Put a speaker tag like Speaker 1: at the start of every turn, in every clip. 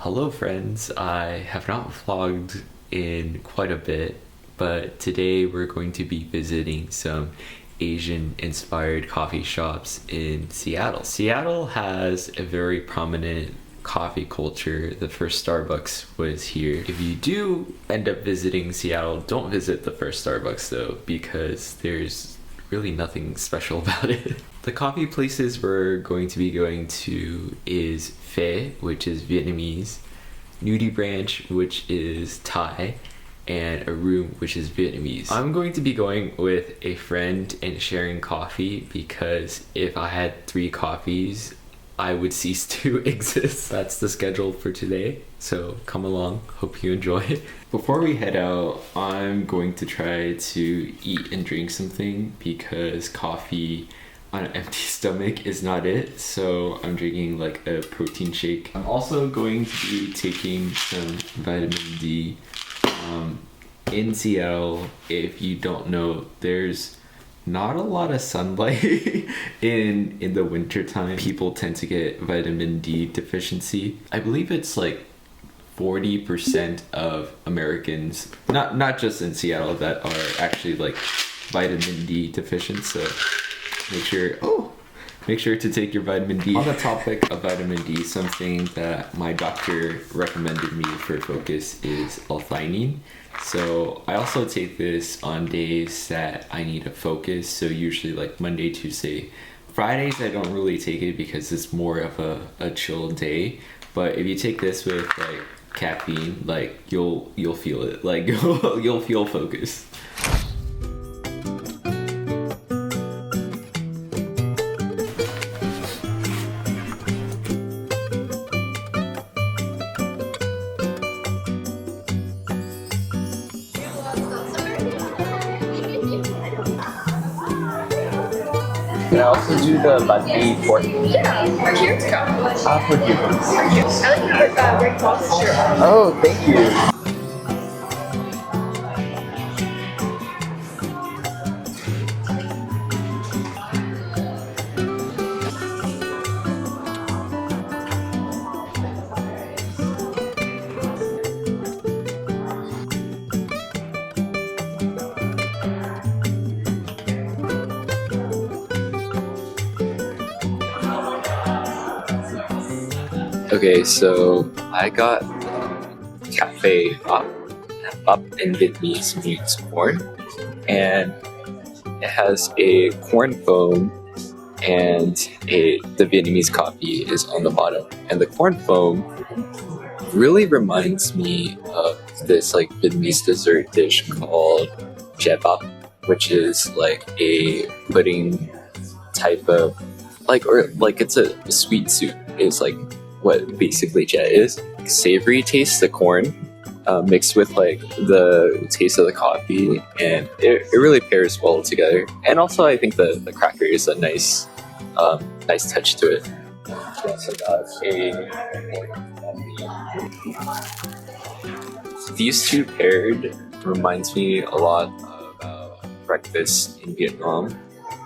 Speaker 1: Hello friends, I have not vlogged in quite a bit, but today we're going to be visiting some Asian inspired coffee shops in Seattle. Seattle has a very prominent coffee culture. The first Starbucks was here. If you do end up visiting Seattle, don't visit the first Starbucks though, because there's really nothing special about it. The coffee places we're going to be going to is Phe, which is Vietnamese, nudibranch, which is Thai, and aroom, which is Vietnamese. I'm going to be going with a friend and sharing coffee because if I had 3 coffees, I would cease to exist. That's the schedule for today, so come along. Hope you enjoy. Before we head out, I'm going to try to eat and drink something because coffee on an empty stomach is not it, so I'm drinking like a protein shake. I'm also going to be taking some vitamin D. In Seattle, if you don't know, there's not a lot of sunlight in the winter time. People tend to get vitamin D deficiency. I believe it's like 40% of Americans, not just in Seattle, that are actually like vitamin D deficient. So make sure to take your vitamin D. On the topic of vitamin D, something that my doctor recommended me for focus is L-theanine. So I also take this on days that I need to focus. So usually like Monday, Tuesday, Fridays I don't really take it because it's more of a chill day. But if you take this with like caffeine, like you'll feel it. Like you'll feel focused.
Speaker 2: Can I also do the banh pork?
Speaker 3: Yeah, our cheers go.
Speaker 2: I'll put you.
Speaker 3: I like to put red lobster on.
Speaker 2: Oh, thank you.
Speaker 1: Okay, so I got cafe up in Vietnamese means corn, and it has a corn foam and the Vietnamese coffee is on the bottom. And the corn foam really reminds me of this like Vietnamese dessert dish called chè bắp, which is like a pudding type of it's a sweet soup. It's like what basically chè is. Savory taste, the corn, mixed with like the taste of the coffee, and it really pairs well together. And also I think the cracker is a nice touch to it. So these two paired reminds me a lot about breakfast in Vietnam,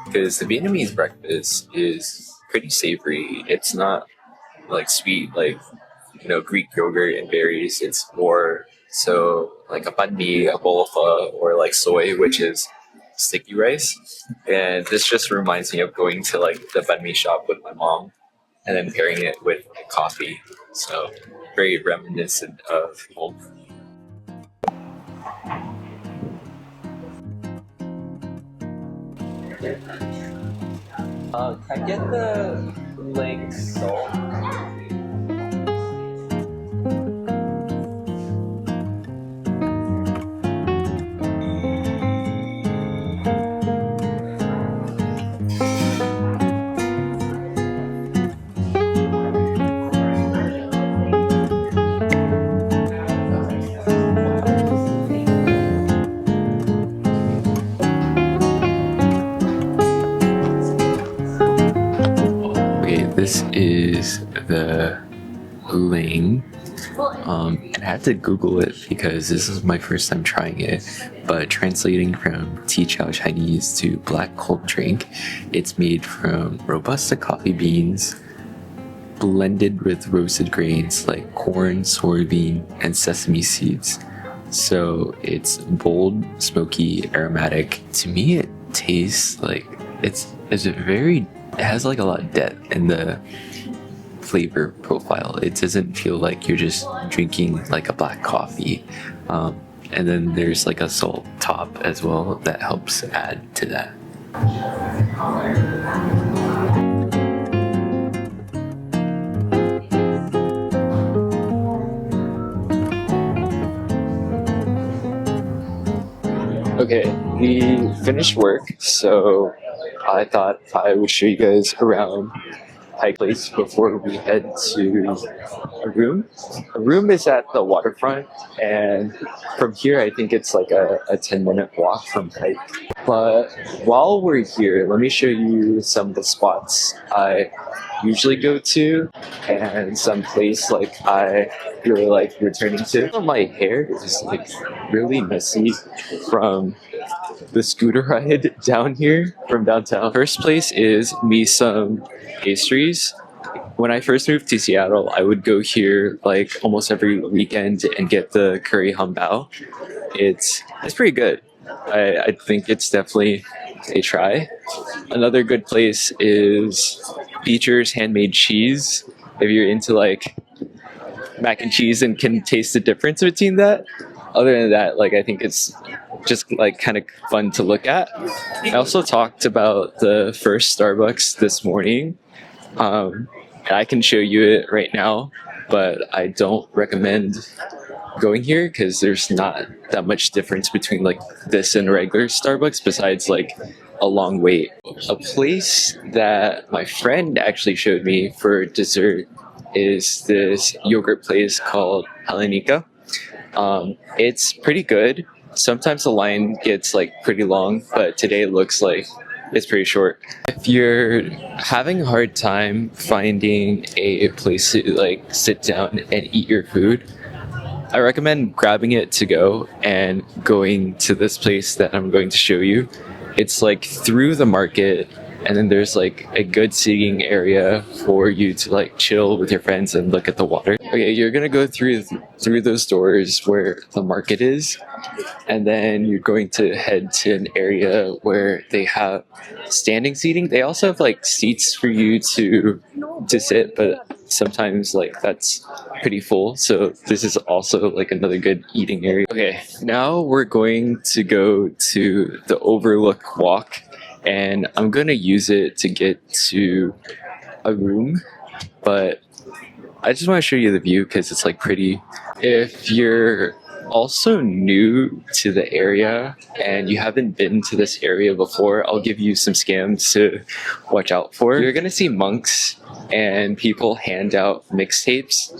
Speaker 1: because the Vietnamese breakfast is pretty savory. It's not like sweet, like, you know, Greek yogurt and berries. It's more so like a banh mi, a bowl of pho, or like soy, which is sticky rice. And this just reminds me of going to like the banh mi shop with my mom and then pairing it with like, coffee. So very reminiscent of home.
Speaker 2: Can I get the lake salt?
Speaker 1: This is the Ling. And I had to Google it because this is my first time trying it. But translating from tea chow Chinese to black cold drink, it's made from Robusta coffee beans, blended with roasted grains like corn, soybean, and sesame seeds. So it's bold, smoky, aromatic. To me, it tastes like it has like a lot of depth in the flavor profile. It doesn't feel like you're just drinking like a black coffee. And then there's like a salt top as well that helps add to that. Okay, we finished work, so I thought I would show you guys around Pike Place before we head to a room. A room is at the waterfront, and from here I think it's like a 10-minute walk from Pike. But while we're here, let me show you some of the spots I usually go to and some place like I really like returning to. My hair is like really messy from the scooter ride down here from downtown. First place is me some pastries. When I first moved to Seattle, I would go here like almost every weekend and get the curry hambao. It's pretty good. I think it's definitely a try. Another good place is Beecher's Handmade Cheese. If you're into like mac and cheese and can taste the difference between that. Other than that, like I think it's just like kind of fun to look at. I also talked about the first Starbucks this morning. And I can show you it right now, but I don't recommend going here because there's not that much difference between like this and regular Starbucks besides like a long wait. A place that my friend actually showed me for dessert is this yogurt place called Helenica. It's pretty good. Sometimes the line gets like pretty long, but today it looks like it's pretty short. If you're having a hard time finding a place to like sit down and eat your food, I recommend grabbing it to go and going to this place that I'm going to show you. It's like through the market, and then there's like a good seating area for you to like chill with your friends and look at the water. Okay, you're gonna go through those doors where the market is, and then you're going to head to an area where they have standing seating. They also have like seats for you to sit, but sometimes like that's pretty full. So this is also like another good eating area. Okay, now we're going to go to the Overlook Walk, and I'm gonna use it to get to a room, but I just want to show you the view because it's like pretty. If you're also new to the area and you haven't been to this area before, I'll give you some scams to watch out for. You're gonna see monks and people hand out mixtapes.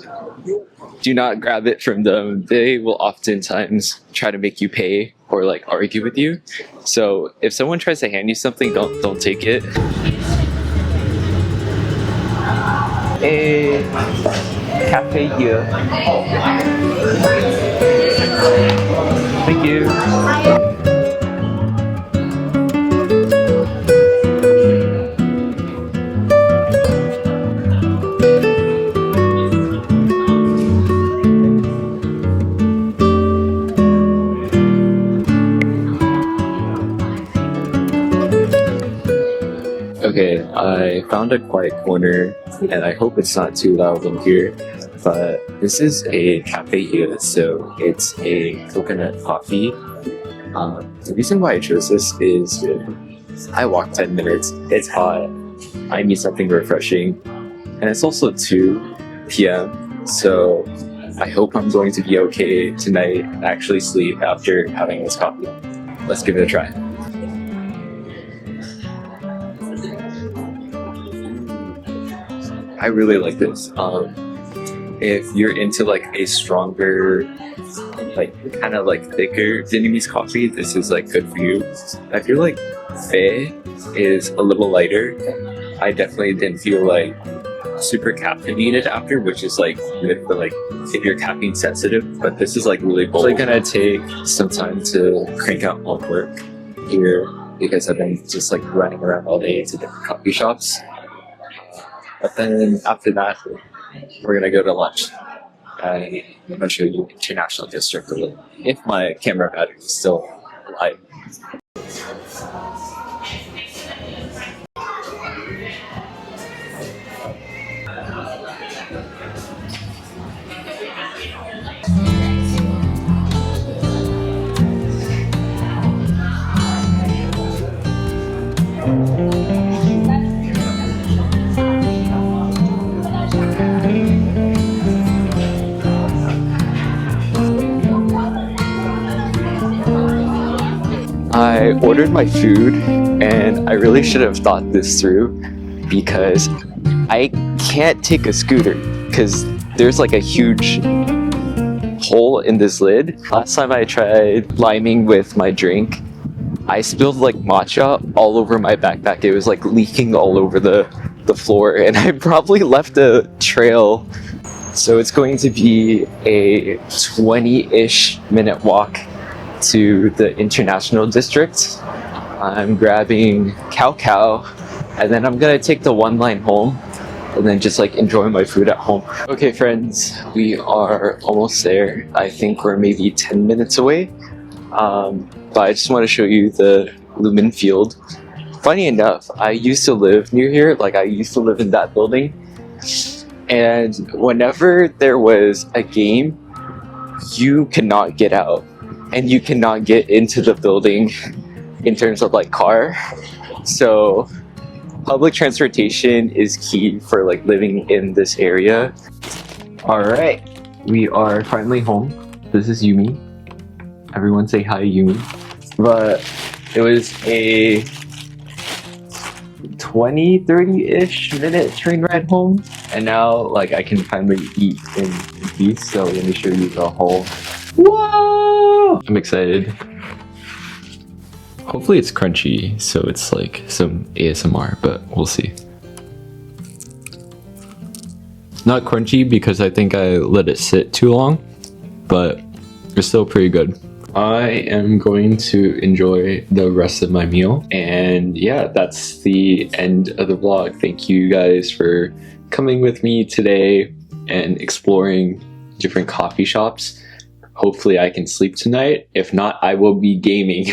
Speaker 1: Do not grab it from them. They will oftentimes try to make you pay or like argue with you. So if someone tries to hand you something, don't take it.
Speaker 2: A cafe here. Thank you.
Speaker 1: Okay, I found a quiet corner, and I hope it's not too loud in here, but this is a cafe here, so it's a coconut coffee. The reason why I chose this is I walked 10 minutes, it's hot, I need something refreshing, and it's also 2 p.m., so I hope I'm going to be okay tonight and actually sleep after having this coffee. Let's give it a try. I really like this. If you're into like a stronger, like kind of like thicker Vietnamese coffee, this is like good for you. I feel like Phe is a little lighter. I definitely didn't feel like super caffeinated after, which is like good for like if you're caffeine sensitive, but this is like really bold. I'm gonna take some time to crank out homework here because I've been just like running around all day to different coffee shops.
Speaker 2: But then after that, we're gonna go to lunch. I'm gonna show you International District a little, if my camera battery is still alive. I ordered my food and I really should have thought this through because I can't take a scooter because there's like a huge hole in this lid. Last time I tried liming with my drink, I spilled like matcha all over my backpack. It was like leaking all over the floor and I probably left a trail. So it's going to be a 20-ish minute walk to the International District. I'm grabbing cow and then I'm gonna take the one line home and then just like enjoy my food at home. Okay friends, we are almost there. I think we're maybe 10 minutes away. But I just want to show you the Lumen Field. Funny enough, I used to live near here, like I used to live in that building. And whenever there was a game, you cannot get out. And you cannot get into the building in terms of like car. So public transportation is key for like living in this area. All right, we are finally home. This is Yumi. Everyone say hi, Yumi. But it was a 20-30-ish minute train ride home. And now like I can finally eat in peace. So let me show you the whole. Whoa! I'm excited. Hopefully it's crunchy, so it's like some ASMR, but we'll see. Not crunchy because I think I let it sit too long, but it's still pretty good. I am going to enjoy the rest of my meal, and yeah, that's the end of the vlog. Thank you guys for coming with me today and exploring different coffee shops. Hopefully I can sleep tonight. If not, I will be gaming.